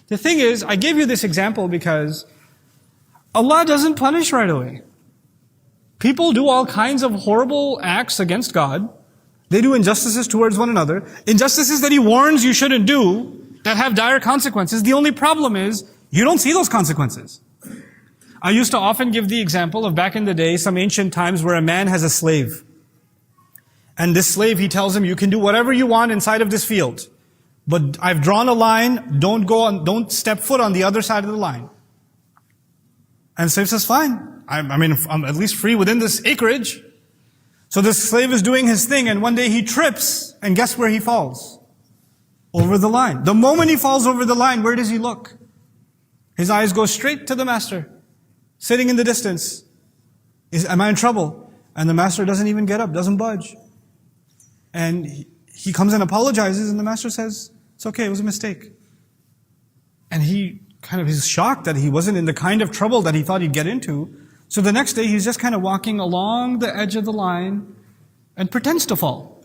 The thing is, I gave you this example because Allah doesn't punish right away. People do all kinds of horrible acts against God. They do injustices towards one another. Injustices that He warns you shouldn't do, that have dire consequences. The only problem is, you don't see those consequences. I used to often give the example of back in the day, some ancient times where a man has a slave. And this slave, he tells him, you can do whatever you want inside of this field. But I've drawn a line, don't step foot on the other side of the line. And the slave says, fine. I'm at least free within this acreage. So this slave is doing his thing, and one day he trips, and guess where he falls? Over the line. The moment he falls over the line, where does he look? His eyes go straight to the master, sitting in the distance. Am I in trouble? And the master doesn't even get up, doesn't budge. And he comes and apologizes, and the master says, it's okay, it was a mistake. And he's shocked that he wasn't in the kind of trouble that he thought he'd get into. So the next day he's just kind of walking along the edge of the line and pretends to fall.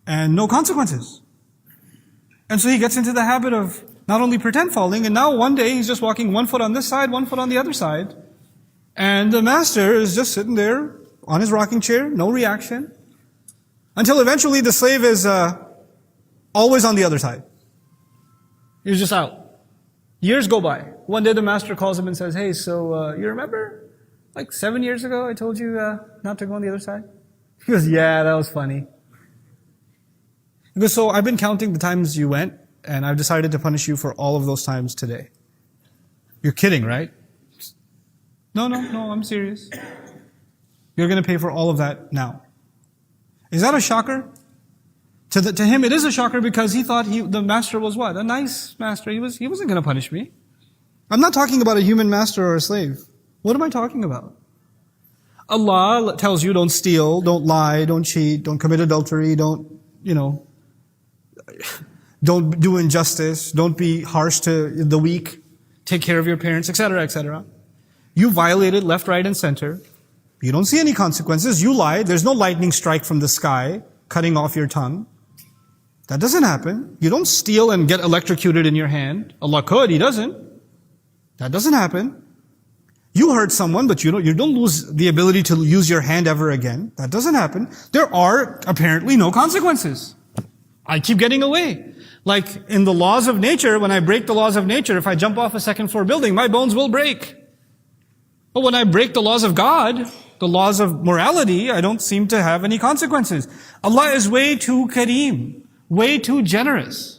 And no consequences. And so he gets into the habit of not only pretend falling, and now one day he's just walking one foot on this side, one foot on the other side. And the master is just sitting there on his rocking chair, no reaction. Until eventually the slave is always on the other side. He's just out. Years go by. One day the master calls him and says, hey, so you remember like 7 years ago I told you not to go on the other side? He goes, yeah, that was funny. He goes, so I've been counting the times you went, and I've decided to punish you for all of those times today. You're kidding, right? No, I'm serious. You're going to pay for all of that now. Is that a shocker? To him, it is a shocker because he thought the master was what? A nice master. He wasn't going to punish me. I'm not talking about a human master or a slave. What am I talking about? Allah tells you don't steal, don't lie, don't cheat, don't commit adultery, don't do injustice, don't be harsh to the weak, take care of your parents, etc., etc. You violated left, right, and center. You don't see any consequences. You lied. There's no lightning strike from the sky cutting off your tongue. That doesn't happen. You don't steal and get electrocuted in your hand. Allah could, He doesn't. That doesn't happen. You hurt someone, but you don't lose the ability to use your hand ever again. That doesn't happen. There are apparently no consequences. I keep getting away. Like in the laws of nature, when I break the laws of nature, if I jump off a second floor building, my bones will break. But when I break the laws of God, the laws of morality, I don't seem to have any consequences. Allah is way too kareem, way too generous.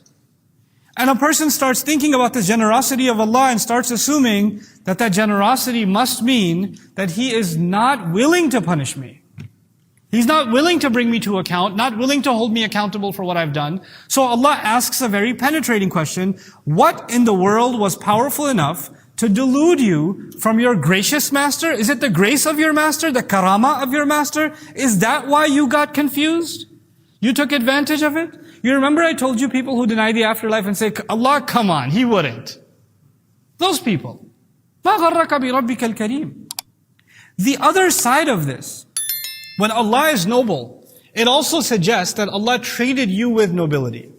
And a person starts thinking about the generosity of Allah and starts assuming that that generosity must mean that He is not willing to punish me. He's not willing to bring me to account, not willing to hold me accountable for what I've done. So Allah asks a very penetrating question: what in the world was powerful enough to delude you from your gracious master? Is it the grace of your master, the karama of your master? Is that why you got confused? You took advantage of it? You remember I told you people who deny the afterlife and say, Allah, come on, He wouldn't. Those people. مَا غَرَّكَ بِرَبِّكَ الْكَرِيمِ. The other side of this, when Allah is noble, it also suggests that Allah treated you with nobility.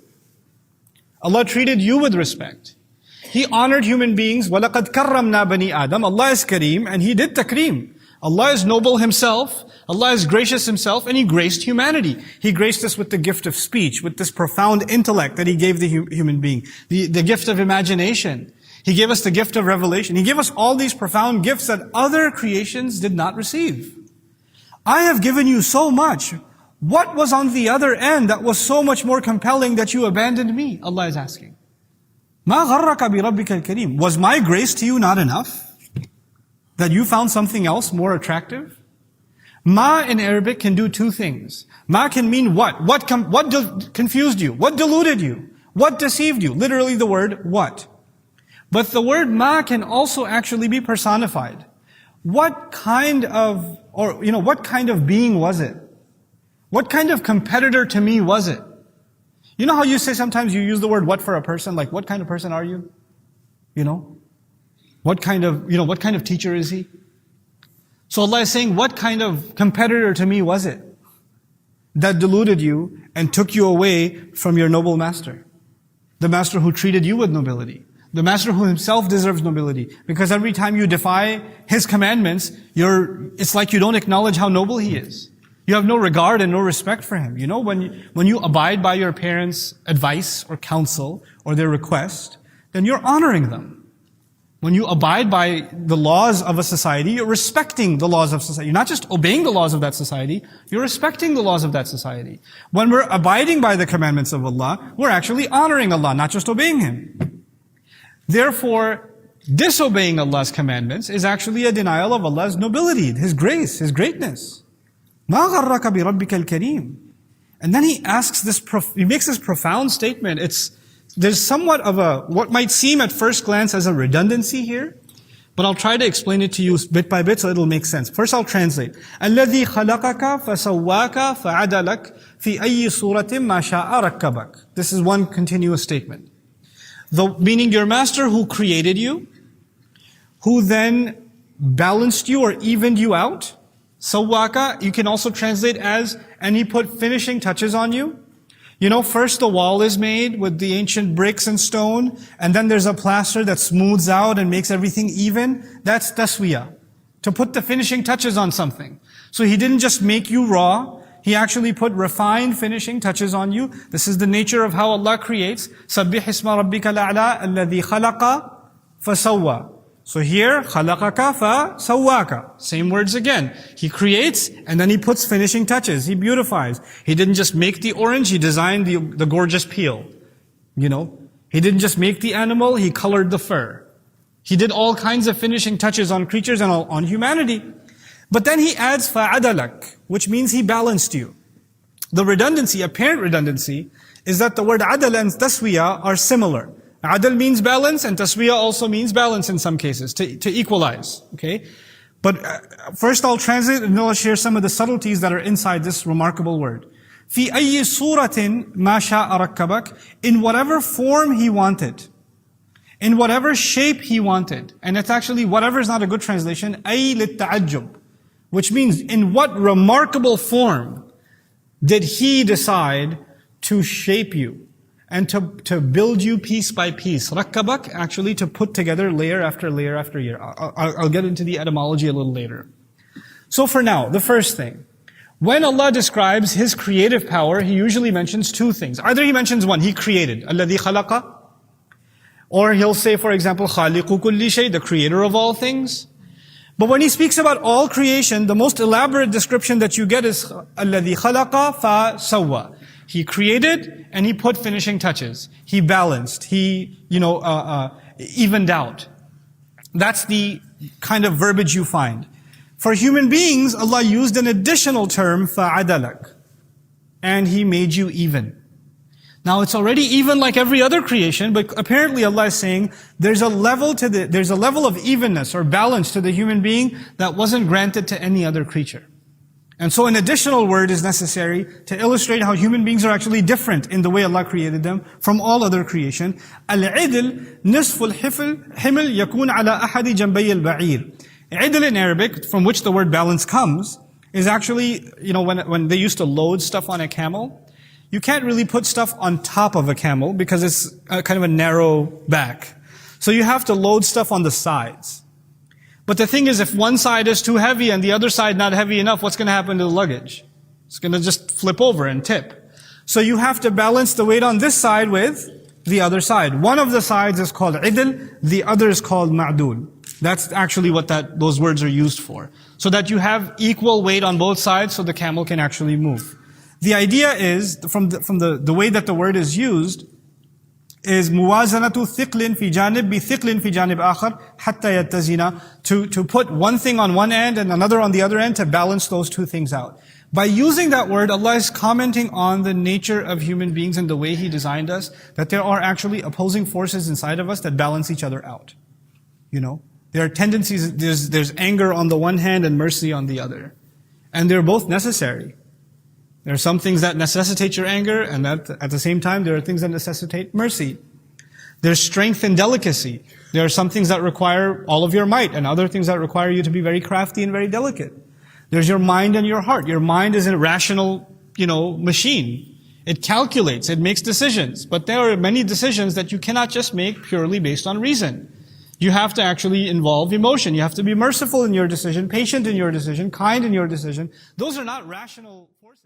Allah treated you with respect. He honored human beings. وَلَقَدْ كَرَّمْنَا بَنِي آدَمَ. Allah is Kareem, and He did takreem. Allah is noble Himself, Allah is gracious Himself, and He graced humanity. He graced us with the gift of speech, with this profound intellect that He gave the human being, the gift of imagination. He gave us the gift of revelation. He gave us all these profound gifts that other creations did not receive. I have given you so much. What was on the other end that was so much more compelling that you abandoned me? Allah is asking. مَا غَرَّكَ بِرَبِّكَ الْكَرِيمِ. Was my grace to you not enough? That you found something else more attractive? Ma in Arabic can do two things. Ma can mean what? What confused you? What deluded you? What deceived you? Literally the word what. But the word ma can also actually be personified. What kind of being was it? What kind of competitor to me was it? You know how you say sometimes you use the word what for a person? Like, what kind of person are you? What kind of teacher is he? So Allah is saying, what kind of competitor to me was it that deluded you and took you away from your noble master? The master who treated you with nobility. The master who himself deserves nobility. Because every time you defy his commandments, it's like you don't acknowledge how noble he is. You have no regard and no respect for him. You know, when you abide by your parents' advice or counsel or their request, then you're honoring them. When you abide by the laws of a society, you're respecting the laws of society. You're not just obeying the laws of that society, you're respecting the laws of that society. When we're abiding by the commandments of Allah, we're actually honoring Allah, not just obeying Him. Therefore, disobeying Allah's commandments is actually a denial of Allah's nobility, His grace, His greatness. مَا غَرَّكَ بِرَبِّكَ الْكَرِيمِ. And then he makes this profound statement. There's somewhat of what might seem at first glance as a redundancy here, but I'll try to explain it to you bit by bit so it'll make sense. First I'll translate. الَّذِي خَلَقَكَ فَسَوَّاكَ فَعَدَلَكَ فِي أَيِّ صُورَةٍ مَا شَاءَ رَكَّبَكَ. This is one continuous statement. Meaning your master who created you, who then balanced you or evened you out. Sawwaka, you can also translate as, and he put finishing touches on you. You know, first the wall is made with the ancient bricks and stone, and then there's a plaster that smooths out and makes everything even. That's taswiyah. To put the finishing touches on something. So He didn't just make you raw, He actually put refined finishing touches on you. This is the nature of how Allah creates. سَبِّحِ اسْمَ رَبِّكَ الْأَعْلَى الَّذِي خَلَقَ فَسَوَّى. So here, خَلَقَكَ فَسَوَّاكَ. Same words again. He creates, and then He puts finishing touches. He beautifies. He didn't just make the orange, He designed the gorgeous peel. You know? He didn't just make the animal, He colored the fur. He did all kinds of finishing touches on creatures and on humanity. But then He adds فَعَدَلَكَ, which means He balanced you. The redundancy, apparent redundancy, is that the word adal and taswiyah are similar. Adal means balance, and taswiyah also means balance in some cases, to equalize. Okay? But first I'll translate and I'll share some of the subtleties that are inside this remarkable word. فِي أَيِّ صُورَةٍ مَا شَاءَ رَكَّبَكَ. In whatever form He wanted. In whatever shape He wanted. And it's actually, whatever is not a good translation, أَيْ لِلتَّعَجُّبِ. Which means, in what remarkable form did He decide to shape you? And to build you piece by piece. Rakkabak, actually to put together layer after layer after layer. I'll get into the etymology a little later. So for now, the first thing. When Allah describes His creative power, He usually mentions two things. Either He mentions one, He created. الَّذِي خَلَقَ. Or He'll say, for example, خَالِقُ كُلِّ شَيْءٍ, the creator of all things. But when He speaks about all creation, the most elaborate description that you get is الَّذِي خَلَقَ فَسَوَّى. He created and He put finishing touches. He balanced. He, evened out. That's the kind of verbiage you find. For human beings, Allah used an additional term, فَعَدَلَكَ. And He made you even. Now it's already even like every other creation, but apparently Allah is saying there's a level of evenness or balance to the human being that wasn't granted to any other creature. And so an additional word is necessary to illustrate how human beings are actually different in the way Allah created them from all other creation. Al-'idl nisfu al-himl yakun ala ahadi janbay al-ba'ir. Idl in Arabic, from which the word balance comes, is actually, when they used to load stuff on a camel, you can't really put stuff on top of a camel because it's kind of a narrow back. So you have to load stuff on the sides. But the thing is, if one side is too heavy and the other side not heavy enough, what's going to happen to the luggage? It's going to just flip over and tip. So you have to balance the weight on this side with the other side. One of the sides is called idl, the other is called ma'dul. That's actually what those words are used for. So that you have equal weight on both sides so the camel can actually move. The idea is, from the way that the word is used, is muwazanatu thiqlin fi janib bi thiqlin fi janib akhar hatta yattazina, to put one thing on one end and another on the other end to balance those two things out. By using that word, Allah is commenting on the nature of human beings and the way He designed us, that there are actually opposing forces inside of us that balance each other out. There are tendencies, there's anger on the one hand and mercy on the other. And they're both necessary. There are some things that necessitate your anger, and at the same time, there are things that necessitate mercy. There's strength and delicacy. There are some things that require all of your might, and other things that require you to be very crafty and very delicate. There's your mind and your heart. Your mind is a rational, machine. It calculates, it makes decisions. But there are many decisions that you cannot just make purely based on reason. You have to actually involve emotion. You have to be merciful in your decision, patient in your decision, kind in your decision. Those are not rational forces.